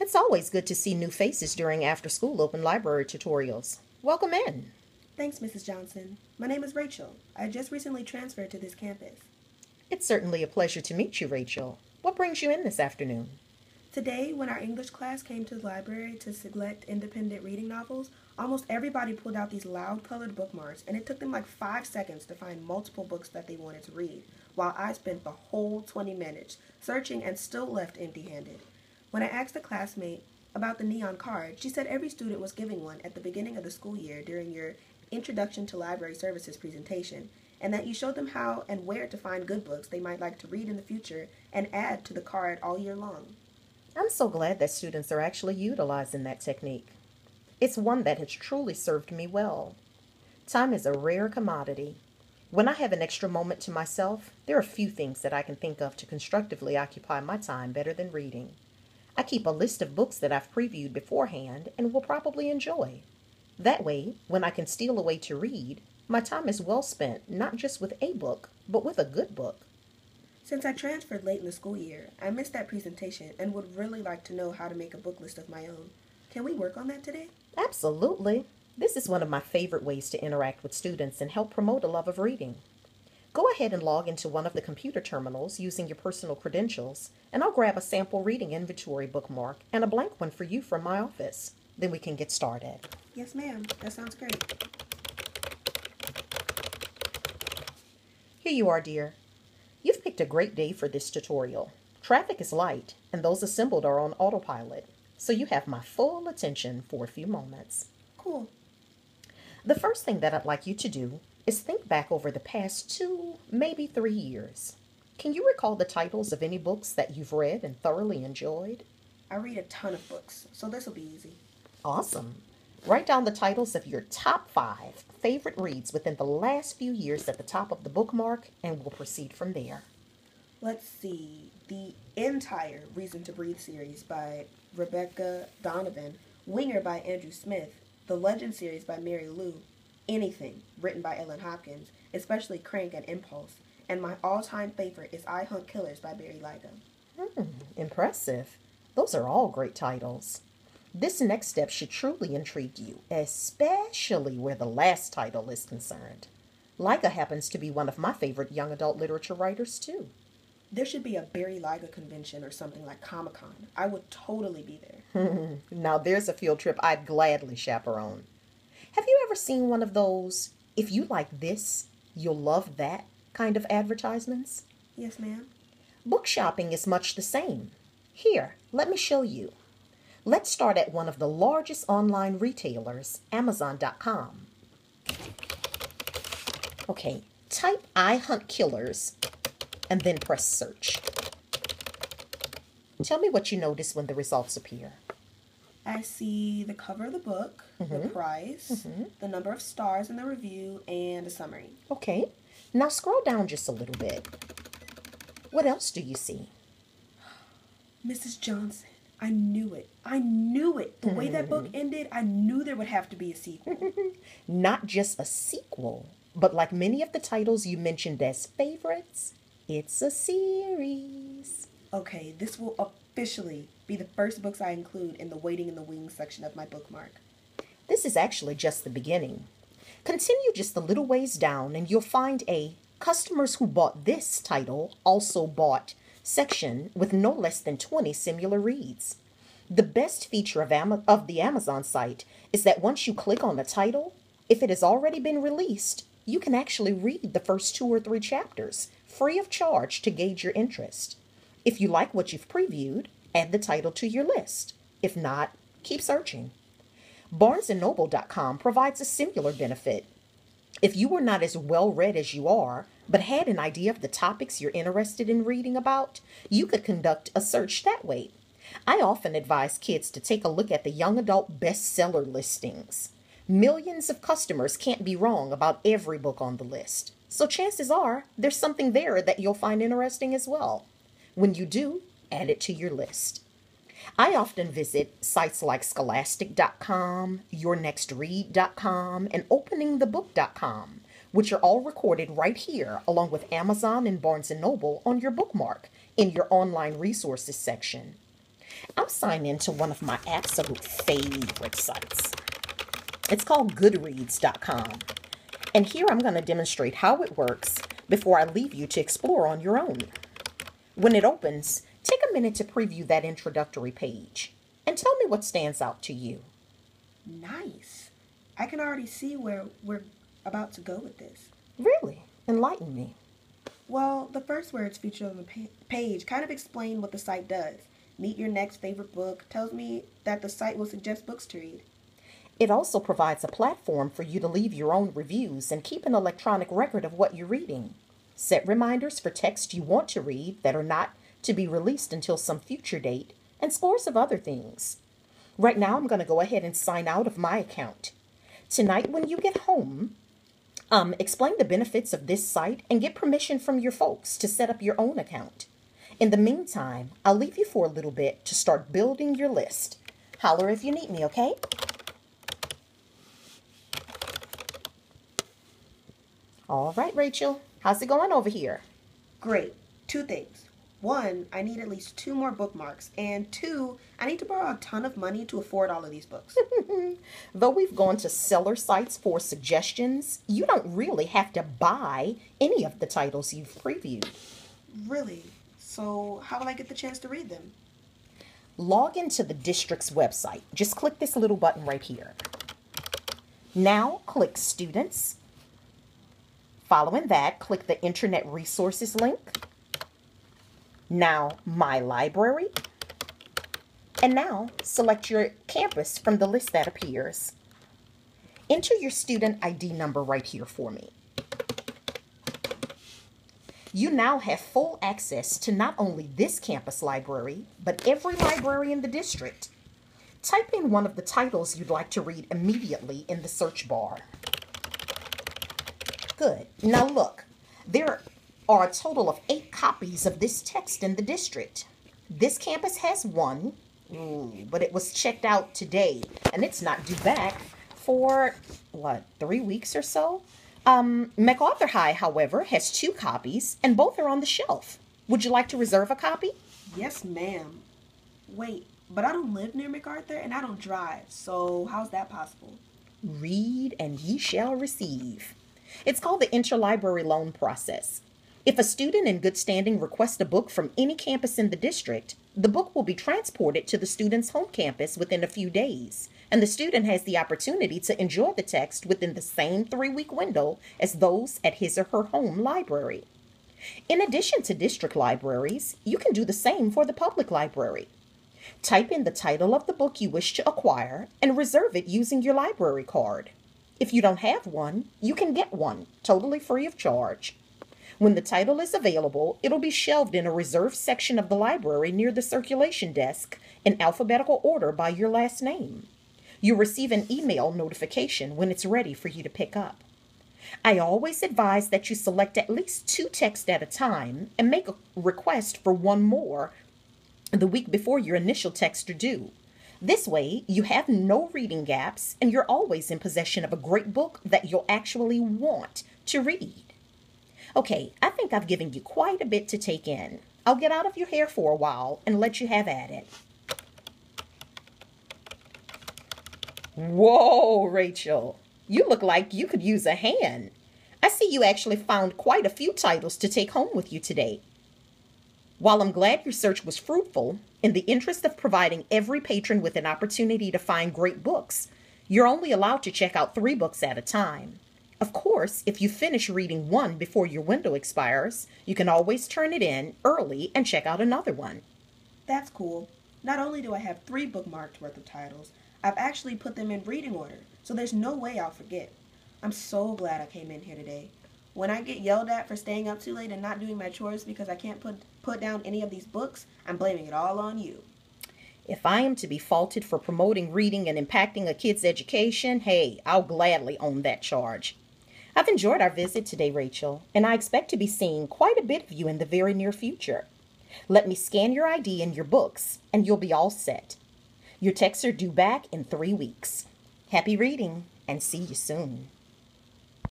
It's always good to see new faces during after school open library tutorials. Welcome in. Thanks, Mrs. Johnson. My name is Rachel. I just recently transferred to this campus. It's certainly a pleasure to meet you, Rachel. What brings you in this afternoon? Today, when our English class came to the library to select independent reading novels, almost everybody pulled out these loud colored bookmarks, and it took them like 5 seconds to find multiple books that they wanted to read, while I spent the whole 20 minutes searching and still left empty handed. When I asked a classmate about the neon card, she said every student was giving one at the beginning of the school year during your Introduction to Library Services presentation, and that you showed them how and where to find good books they might like to read in the future and add to the card all year long. I'm so glad that students are actually utilizing that technique. It's one that has truly served me well. Time is a rare commodity. When I have an extra moment to myself, there are few things that I can think of to constructively occupy my time better than reading. I keep a list of books that I've previewed beforehand and will probably enjoy. That way, when I can steal away to read, my time is well spent not just with a book, but with a good book. Since I transferred late in the school year, I missed that presentation and would really like to know how to make a book list of my own. Can we work on that today? Absolutely. This is one of my favorite ways to interact with students and help promote a love of reading. Go ahead and log into one of the computer terminals using your personal credentials, and I'll grab a sample reading inventory bookmark and a blank one for you from my office. Then we can get started. Yes, ma'am. That sounds great. Here you are, dear. You've picked a great day for this tutorial. Traffic is light, and those assembled are on autopilot, so you have my full attention for a few moments. Cool. The first thing that I'd like you to do is think back over the past 2, maybe 3 years. Can you recall the titles of any books that you've read and thoroughly enjoyed? I read a ton of books, so this will be easy. Awesome. Write down the titles of your top 5 favorite reads within the last few years at the top of the bookmark, and we'll proceed from there. Let's see. The entire Reason to Breathe series by Rebecca Donovan, Winger by Andrew Smith, the Legend series by Mary Lou, Anything, written by Ellen Hopkins, especially Crank and Impulse, and my all-time favorite is I Hunt Killers by Barry Lyga. Impressive. Those are all great titles. This next step should truly intrigue you, especially where the last title is concerned. Lyga happens to be one of my favorite young adult literature writers, too. There should be a Barry Lyga convention or something like Comic-Con. I would totally be there. Now there's a field trip I'd gladly chaperone. Have you ever seen one of those, if you like this, you'll love that kind of advertisements? Yes, ma'am. Book shopping is much the same. Here, let me show you. Let's start at one of the largest online retailers, Amazon.com. Okay, type I Hunt Killers and then press search. Tell me what you notice when the results appear. I see the cover of the book, the price, the number of stars in the review, and a summary. Okay, now scroll down just a little bit. What else do you see? Mrs. Johnson, I knew it. I knew it. The way that book ended, I knew there would have to be a sequel. Not just a sequel, but like many of the titles you mentioned as favorites, it's a series. Okay, this will officially be the first books I include in the Waiting in the Wings section of my bookmark. This is actually just the beginning. Continue just a little ways down and you'll find a customers who bought this title also bought section with no less than 20 similar reads. The best feature of the Amazon site is that once you click on the title, if it has already been released, you can actually read the first 2 or 3 chapters free of charge to gauge your interest. If you like what you've previewed, add the title to your list. If not, keep searching. BarnesandNoble.com provides a similar benefit. If you were not as well read as you are, but had an idea of the topics you're interested in reading about, you could conduct a search that way. I often advise kids to take a look at the young adult bestseller listings. Millions of customers can't be wrong about every book on the list, so chances are there's something there that you'll find interesting as well. When you do, add it to your list. I often visit sites like Scholastic.com, YourNextRead.com, and OpeningTheBook.com, which are all recorded right here along with Amazon and Barnes & Noble on your bookmark in your online resources section. I'm signed into one of my absolute favorite sites. It's called Goodreads.com. And here I'm going to demonstrate how it works before I leave you to explore on your own. When it opens, take a minute to preview that introductory page and tell me what stands out to you. Nice. I can already see where we're about to go with this. Really? Enlighten me. Well, the first words featured on the page kind of explain what the site does. Meet your next favorite book tells me that the site will suggest books to read. It also provides a platform for you to leave your own reviews and keep an electronic record of what you're reading. Set reminders for texts you want to read that are not to be released until some future date, and scores of other things. Right now, I'm going to go ahead and sign out of my account. Tonight, when you get home, explain the benefits of this site and get permission from your folks to set up your own account. In the meantime, I'll leave you for a little bit to start building your list. Holler if you need me, okay? All right, Rachel. How's it going over here? Great. 2 things. 1, I need at least 2 more bookmarks. And 2, I need to borrow a ton of money to afford all of these books. Though we've gone to seller sites for suggestions, you don't really have to buy any of the titles you've previewed. Really? So how will I get the chance to read them? Log into the district's website. Just click this little button right here. Now click Students. Following that, click the Internet Resources link. Now, My Library. And now, select your campus from the list that appears. Enter your student ID number right here for me. You now have full access to not only this campus library, but every library in the district. Type in one of the titles you'd like to read immediately in the search bar. Good. Now look, there are a total of 8 copies of this text in the district. This campus has 1, but it was checked out today, and it's not due back for, 3 weeks or so? MacArthur High, however, has 2 copies, and both are on the shelf. Would you like to reserve a copy? Yes, ma'am. Wait, but I don't live near MacArthur, and I don't drive, so how's that possible? Read and ye shall receive. It's called the interlibrary loan process. If a student in good standing requests a book from any campus in the district, the book will be transported to the student's home campus within a few days, and the student has the opportunity to enjoy the text within the same 3-week window as those at his or her home library. In addition to district libraries, you can do the same for the public library. Type in the title of the book you wish to acquire and reserve it using your library card. If you don't have one, you can get one, totally free of charge. When the title is available, it'll be shelved in a reserved section of the library near the circulation desk in alphabetical order by your last name. You'll receive an email notification when it's ready for you to pick up. I always advise that you select at least 2 texts at a time and make a request for one more the week before your initial texts are due. This way, you have no reading gaps, and you're always in possession of a great book that you'll actually want to read. Okay, I think I've given you quite a bit to take in. I'll get out of your hair for a while and let you have at it. Whoa, Rachel, you look like you could use a hand. I see you actually found quite a few titles to take home with you today. While I'm glad your search was fruitful, in the interest of providing every patron with an opportunity to find great books, you're only allowed to check out 3 books at a time. Of course, if you finish reading one before your window expires, you can always turn it in early and check out another one. That's cool. Not only do I have 3 bookmarked worth of titles, I've actually put them in reading order, so there's no way I'll forget. I'm so glad I came in here today. When I get yelled at for staying up too late and not doing my chores because I can't put down any of these books, I'm blaming it all on you. If I am to be faulted for promoting reading and impacting a kid's education, hey, I'll gladly own that charge. I've enjoyed our visit today, Rachel, and I expect to be seeing quite a bit of you in the very near future. Let me scan your ID and your books, and you'll be all set. Your texts are due back in 3 weeks. Happy reading, and see you soon.